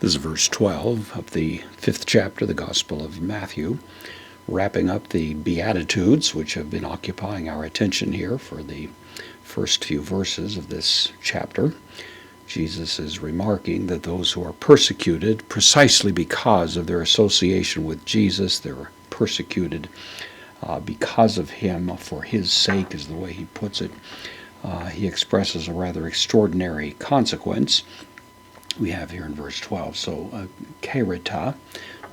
This is verse 12 of the 5th chapter of the Gospel of Matthew, wrapping up the Beatitudes, which have been occupying our attention here for the first few verses of this chapter. Jesus is remarking that those who are persecuted precisely because of their association with Jesus, they're persecuted because of him, for his sake is the way he puts it. He expresses a rather extraordinary consequence we have here in verse 12. So, kairita,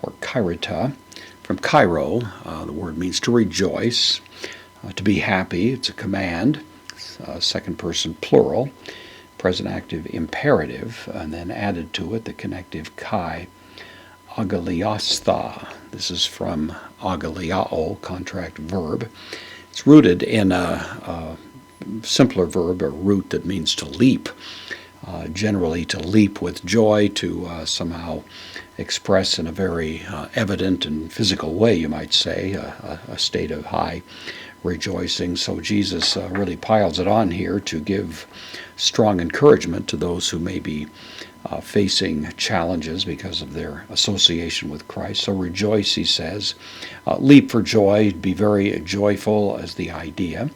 or kairita, from kairo, the word means to rejoice, to be happy. It's a command, second person plural, present active imperative, and then added to it the connective kai, agaliastha. This is from agaliao, contract verb. It's rooted in a simpler verb, a root that means to leap. Generally to leap with joy, to somehow express in a very evident and physical way, you might say, a state of high rejoicing. So Jesus really piles it on here to give strong encouragement to those who may be facing challenges because of their association with Christ. So rejoice, he says. Leap for joy, be very joyful as the idea.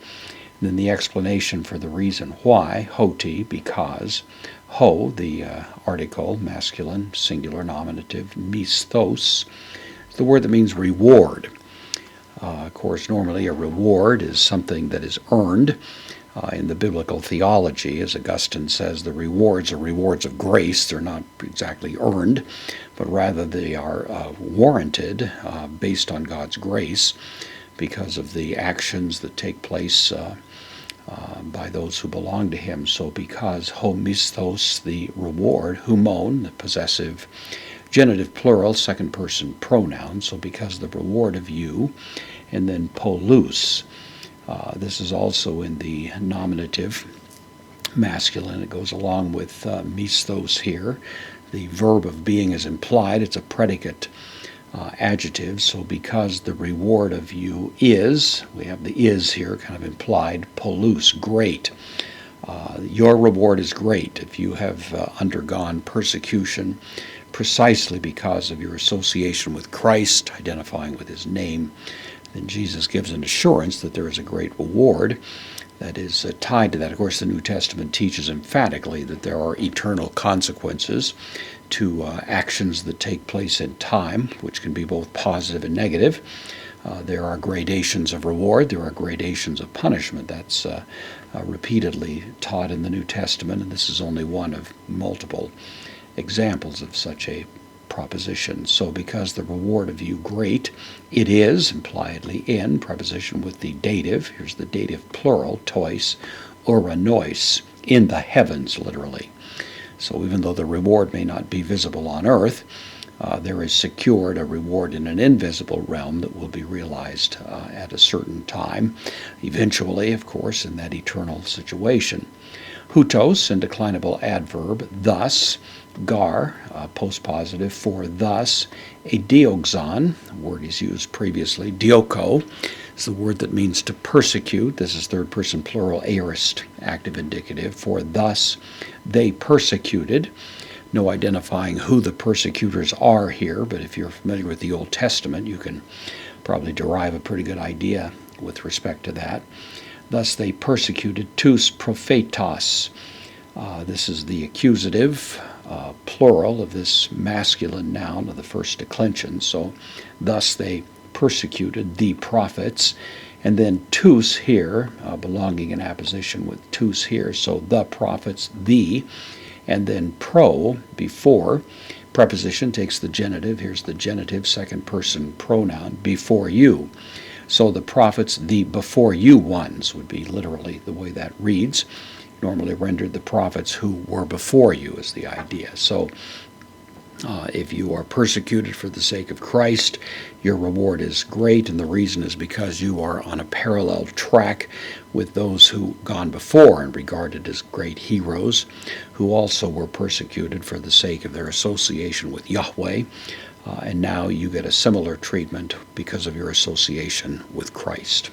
And then the explanation for the reason why, hoti, because. Ho, the article, masculine, singular, nominative, misthos, is the word that means reward. Of course, normally a reward is something that is earned. In the biblical theology, as Augustine says, the rewards are rewards of grace. They're not exactly earned, but rather they are warranted based on God's grace because of the actions that take place by those who belong to him. So because homisthos, the reward, humon, the possessive genitive plural, second person pronoun, so because the reward of you, and then polus. This is also in the nominative masculine. It goes along with misthos here. The verb of being is implied. It's a predicate adjective, so because the reward of you is, we have the is here kind of implied, polus, great. Your reward is great if you have undergone persecution precisely because of your association with Christ, identifying with his name. Then Jesus gives an assurance that there is a great reward that is tied to that. Of course, the New Testament teaches emphatically that there are eternal consequences to actions that take place in time, which can be both positive and negative. There are gradations of reward. There are gradations of punishment. That's repeatedly taught in the New Testament, and this is only one of multiple examples of such a proposition. So because the reward of you great, it is, impliedly in, preposition with the dative, here's the dative plural, tois, uranois, in the heavens, literally. So even though the reward may not be visible on earth, there is secured a reward in an invisible realm that will be realized at a certain time, eventually, of course, in that eternal situation. Hutos, indeclinable adverb, thus, gar, postpositive, for thus, a dioxon, word is used previously, dioko, is the word that means to persecute. This is third person plural, aorist, active indicative, for thus they persecuted. No identifying who the persecutors are here, but if you're familiar with the Old Testament, you can probably derive a pretty good idea with respect to that. Thus they persecuted tous prophetos. This is the accusative plural of this masculine noun of the first declension. So thus they persecuted the prophets. And then tous here, belonging in apposition with tous here. So the prophets, the, and then pro, before. Preposition takes the genitive. Here's the genitive, second person pronoun, before you. So the prophets, the before you ones, would be literally the way that reads. Normally rendered the prophets who were before you is the idea. So if you are persecuted for the sake of Christ, your reward is great, and the reason is because you are on a parallel track with those who gone before and regarded as great heroes, who also were persecuted for the sake of their association with Yahweh, and now you get a similar treatment because of your association with Christ.